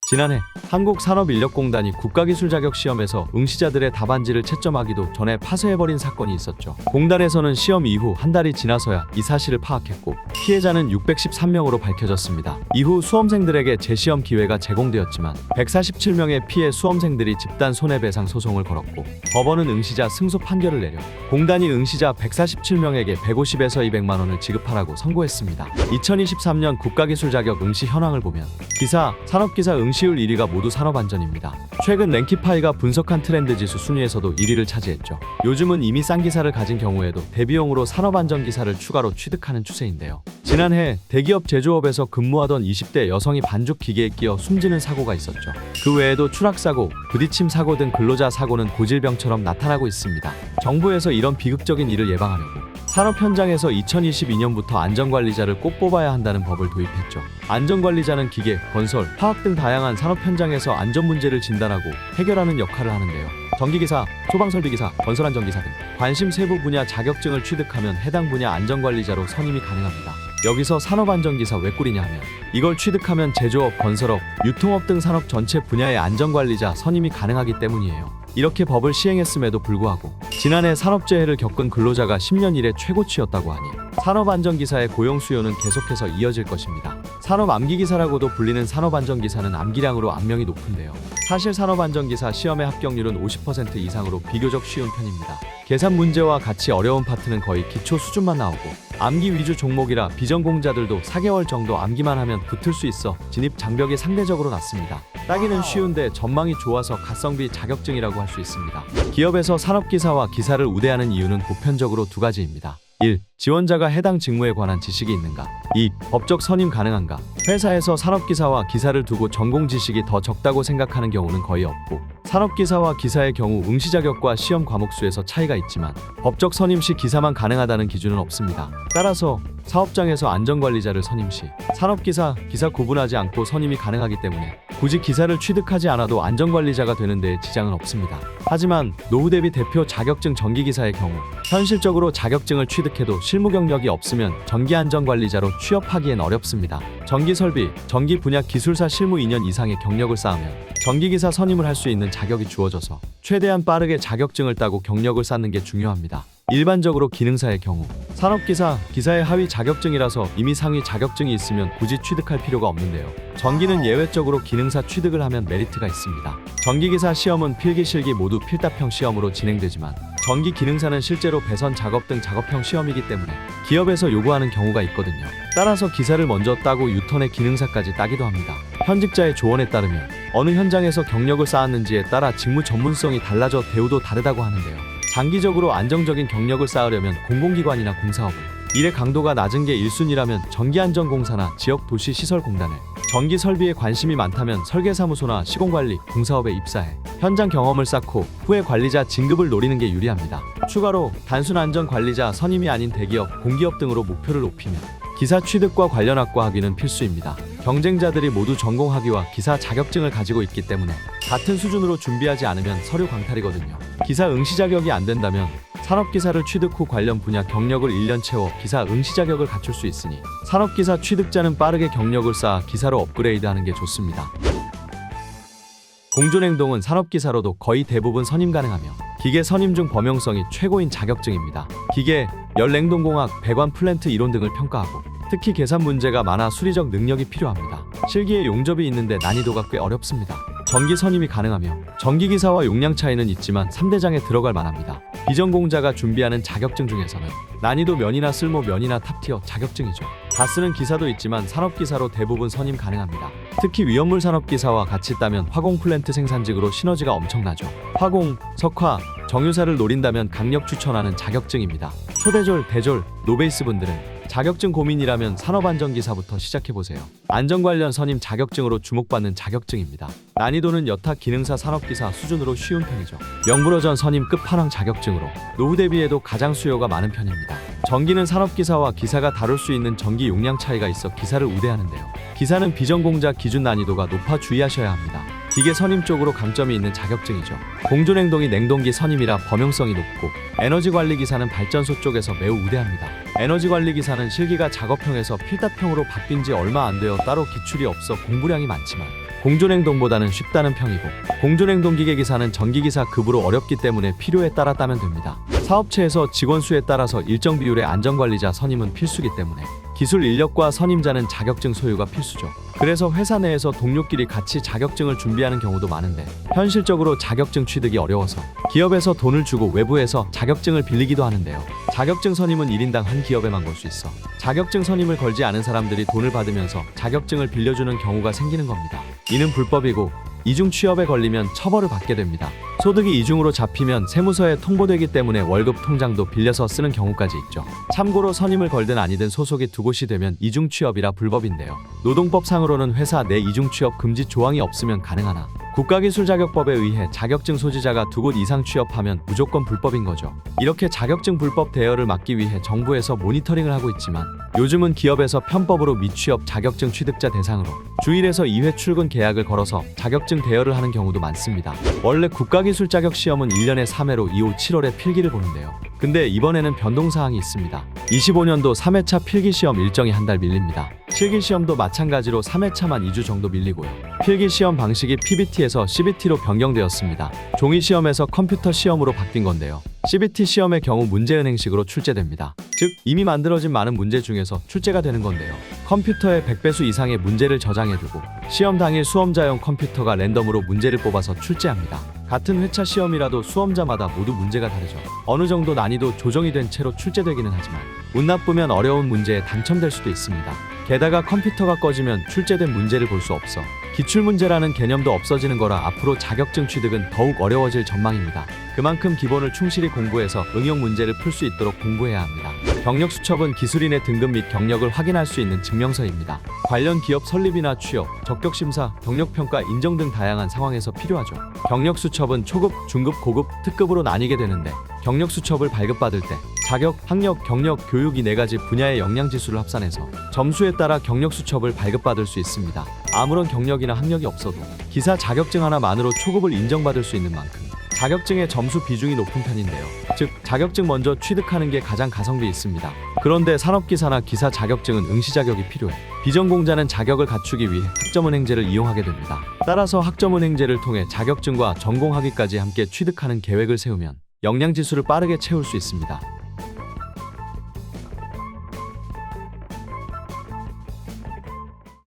지난해 한국산업인력공단이 국가기술자격시험에서 응시자들의 답안지를 채점하기도 전에 파쇄해버린 사건이 있었죠. 공단에서는 시험 이후 한 달이 지나서야 이 사실을 파악했고 피해자는 613명으로 밝혀졌습니다. 이후 수험생들에게 재시험 기회가 제공되었지만 147명의 피해 수험생들이 집단 손해배상 소송을 걸었고 법원은 응시자 승소 판결을 내려 공단이 응시자 147명에게 150에서 200만 원을 지급하라고 선고했습니다. 2023년 국가기술자격 응시 현황을 보면 기사, 산업기사 응시율 1위가 모두 산업안전입니다. 최근 랭키파이가 분석한 트렌드 지수 순위에서도 1위를 차지했죠. 요즘은 이미 싼 기사를 가진 경우에도 대비용으로 산업안전 기사를 추가로 취득하는 추세인데요. 지난해 대기업 제조업에서 근무하던 20대 여성이 반죽 기계에 끼어 숨지는 사고가 있었죠. 그 외에도 추락사고, 부딪힘 사고 등 근로자 사고는 고질병처럼 나타나고 있습니다. 정부에서 이런 비극적인 일을 예방하려고 산업 현장에서 2022년부터 안전관리자를 꼭 뽑아야 한다는 법을 도입했죠. 안전관리자는 기계, 건설, 화학 등 다양한 산업 현장에서 안전 문제를 진단하고 해결하는 역할을 하는데요. 전기기사, 소방설비기사, 건설안전기사 등 관심 세부 분야 자격증을 취득하면 해당 분야 안전관리자로 선임이 가능합니다. 여기서 산업안전기사 왜 꿀이냐 하면 이걸 취득하면 제조업, 건설업, 유통업 등 산업 전체 분야의 안전관리자 선임이 가능하기 때문이에요. 이렇게 법을 시행했음에도 불구하고 지난해 산업재해를 겪은 근로자가 10년 이래 최고치였다고 하니 산업안전기사의 고용 수요는 계속해서 이어질 것입니다. 산업암기기사라고도 불리는 산업안전기사는 암기량으로 악명이 높은데요. 사실 산업안전기사 시험의 합격률은 50% 이상으로 비교적 쉬운 편입니다. 계산 문제와 같이 어려운 파트는 거의 기초 수준만 나오고 암기 위주 종목이라 비전공자들도 4개월 정도 암기만 하면 붙을 수 있어 진입 장벽이 상대적으로 낮습니다. 따기는 쉬운데 전망이 좋아서 가성비 자격증이라고 할 수 있습니다. 기업에서 산업기사와 기사를 우대하는 이유는 보편적으로 두 가지입니다. 1. 지원자가 해당 직무에 관한 지식이 있는가? 2. 법적 선임 가능한가? 회사에서 산업기사와 기사를 두고 전공 지식이 더 적다고 생각하는 경우는 거의 없고 산업기사와 기사의 경우 응시 자격과 시험 과목 수에서 차이가 있지만 법적 선임 시 기사만 가능하다는 기준은 없습니다. 따라서 사업장에서 안전관리자를 선임 시 산업기사, 기사 구분하지 않고 선임이 가능하기 때문에 굳이 기사를 취득하지 않아도 안전관리자가 되는 데 지장은 없습니다. 하지만 노후 대비 대표 자격증 전기기사의 경우 현실적으로 자격증을 취득해도 실무 경력이 없으면 전기안전관리자로 취업하기엔 어렵습니다. 전기설비, 전기 분야 기술사 실무 2년 이상의 경력을 쌓으면 전기기사 선임을 할 수 있는 자격이 주어져서 최대한 빠르게 자격증을 따고 경력을 쌓는 게 중요합니다. 일반적으로 기능사의 경우 산업기사, 기사의 하위 자격증이라서 이미 상위 자격증이 있으면 굳이 취득할 필요가 없는데요. 전기는 예외적으로 기능사 취득을 하면 메리트가 있습니다. 전기기사 시험은 필기, 실기 모두 필답형 시험으로 진행되지만 전기 기능사는 실제로 배선 작업 등 작업형 시험이기 때문에 기업에서 요구하는 경우가 있거든요. 따라서 기사를 먼저 따고 유턴의 기능사까지 따기도 합니다. 현직자의 조언에 따르면 어느 현장에서 경력을 쌓았는지에 따라 직무 전문성이 달라져 대우도 다르다고 하는데요. 장기적으로 안정적인 경력을 쌓으려면 공공기관이나 공사업을, 일의 강도가 낮은 게 1순위라면 전기안전공사나 지역도시시설공단을, 전기 설비에 관심이 많다면 설계사무소나 시공관리, 공사업에 입사해 현장 경험을 쌓고 후에 관리자 진급을 노리는 게 유리합니다. 추가로 단순 안전관리자 선임이 아닌 대기업, 공기업 등으로 목표를 높이면 기사 취득과 관련 학과 학위는 필수입니다. 경쟁자들이 모두 전공학위와 기사 자격증을 가지고 있기 때문에 같은 수준으로 준비하지 않으면 서류 광탈이거든요. 기사 응시 자격이 안 된다면 산업기사를 취득 후 관련 분야 경력을 1년 채워 기사 응시 자격을 갖출 수 있으니 산업기사 취득자는 빠르게 경력을 쌓아 기사로 업그레이드하는 게 좋습니다. 공존행동은 산업기사로도 거의 대부분 선임 가능하며 기계 선임 중 범용성이 최고인 자격증입니다. 기계, 열냉동공학, 배관 플랜트 이론 등을 평가하고 특히 계산 문제가 많아 수리적 능력이 필요합니다. 실기에 용접이 있는데 난이도가 꽤 어렵습니다. 전기 선임이 가능하며 전기기사와 용량 차이는 있지만 3대장에 들어갈 만합니다. 비전공자가 준비하는 자격증 중에서는 난이도 면이나 쓸모 면이나 탑티어 자격증이죠. 다 쓰는 기사도 있지만 산업기사로 대부분 선임 가능합니다. 특히 위험물 산업기사와 같이 따면 화공 플랜트 생산직으로 시너지가 엄청나죠. 화공, 석화, 정유사를 노린다면 강력 추천하는 자격증입니다. 초대졸, 대졸, 노베이스 분들은 자격증 고민이라면 산업안전기사부터 시작해보세요. 안전 관련 선임 자격증으로 주목받는 자격증입니다. 난이도는 여타 기능사 산업기사 수준으로 쉬운 편이죠. 명불허전 선임 끝판왕 자격증으로 노후 대비해도 가장 수요가 많은 편입니다. 전기는 산업기사와 기사가 다룰 수 있는 전기 용량 차이가 있어 기사를 우대하는데요. 기사는 비전공자 기준 난이도가 높아 주의하셔야 합니다. 기계 선임 쪽으로 강점이 있는 자격증이죠. 공존행동이 냉동기 선임이라 범용성이 높고 에너지관리기사는 발전소 쪽에서 매우 우대합니다. 에너지관리기사는 실기가 작업형에서 필답형으로 바뀐 지 얼마 안 되어 따로 기출이 없어 공부량이 많지만 공존행동보다는 쉽다는 평이고, 공존행동 기계기사는 전기기사 급으로 어렵기 때문에 필요에 따라 따면 됩니다. 사업체에서 직원 수에 따라서 일정 비율의 안전관리자 선임은 필수기 때문에 기술 인력과 선임자는 자격증 소유가 필수죠. 그래서 회사 내에서 동료끼리 같이 자격증을 준비하는 경우도 많은데, 현실적으로 자격증 취득이 어려워서 기업에서 돈을 주고 외부에서 자격증을 빌리기도 하는데요. 자격증 선임은 1인당 한 기업에만 걸 수 있어 자격증 선임을 걸지 않은 사람들이 돈을 받으면서 자격증을 빌려주는 경우가 생기는 겁니다. 이는 불법이고, 이중 취업에 걸리면 처벌을 받게 됩니다. 소득이 이중으로 잡히면 세무서에 통보되기 때문에 월급 통장도 빌려서 쓰는 경우까지 있죠. 참고로 선임을 걸든 아니든 소속이 두 곳이 되면 이중 취업이라 불법인데요. 노동법상으로는 회사 내 이중 취업 금지 조항이 없으면 가능하나, 국가기술자격법에 의해 자격증 소지자가 두 곳 이상 취업하면 무조건 불법인 거죠. 이렇게 자격증 불법 대여를 막기 위해 정부에서 모니터링을 하고 있지만, 요즘은 기업에서 편법으로 미취업 자격증 취득자 대상으로 주 1에서 2회 출근 계약을 걸어서 자격증 대여를 하는 경우도 많습니다. 원래 국가기술자격시험은 1년에 3회로 2호 7월에 필기를 보는데요. 근데 이번에는 변동사항이 있습니다. 25년도 3회차 필기시험 일정이 한 달 밀립니다. 실기시험도 마찬가지로 3회차만 2주 정도 밀리고요. 필기시험 방식이 PBT에서 CBT로 변경되었습니다. 종이시험에서 컴퓨터 시험으로 바뀐 건데요. CBT 시험의 경우 문제은행식으로 출제됩니다. 즉, 이미 만들어진 많은 문제 중에서 출제가 되는 건데요. 컴퓨터에 100배수 이상의 문제를 저장해두고 시험 당일 수험자용 컴퓨터가 랜덤으로 문제를 뽑아서 출제합니다. 같은 회차 시험이라도 수험자마다 모두 문제가 다르죠. 어느 정도 난이도 조정이 된 채로 출제되기는 하지만 운 나쁘면 어려운 문제에 당첨될 수도 있습니다. 게다가 컴퓨터가 꺼지면 출제된 문제를 볼 수 없어 기출문제라는 개념도 없어지는 거라 앞으로 자격증 취득은 더욱 어려워질 전망입니다. 그만큼 기본을 충실히 공부해서 응용 문제를 풀 수 있도록 공부해야 합니다. 경력수첩은 기술인의 등급 및 경력을 확인할 수 있는 증명서입니다. 관련 기업 설립이나 취업, 적격심사, 경력평가 인정 등 다양한 상황에서 필요하죠. 경력수첩은 초급, 중급, 고급, 특급으로 나뉘게 되는데, 경력수첩을 발급받을 때 자격, 학력, 경력, 교육 이 4가지 분야의 역량지수를 합산해서 점수에 따라 경력수첩을 발급받을 수 있습니다. 아무런 경력이나 학력이 없어도 기사 자격증 하나만으로 초급을 인정받을 수 있는 만큼 자격증의 점수 비중이 높은 편인데요. 즉, 자격증 먼저 취득하는 게 가장 가성비 있습니다. 그런데 산업기사나 기사 자격증은 응시 자격이 필요해 비전공자는 자격을 갖추기 위해 학점은행제를 이용하게 됩니다. 따라서 학점은행제를 통해 자격증과 전공학위까지 함께 취득하는 계획을 세우면 역량지수를 빠르게 채울 수 있습니다.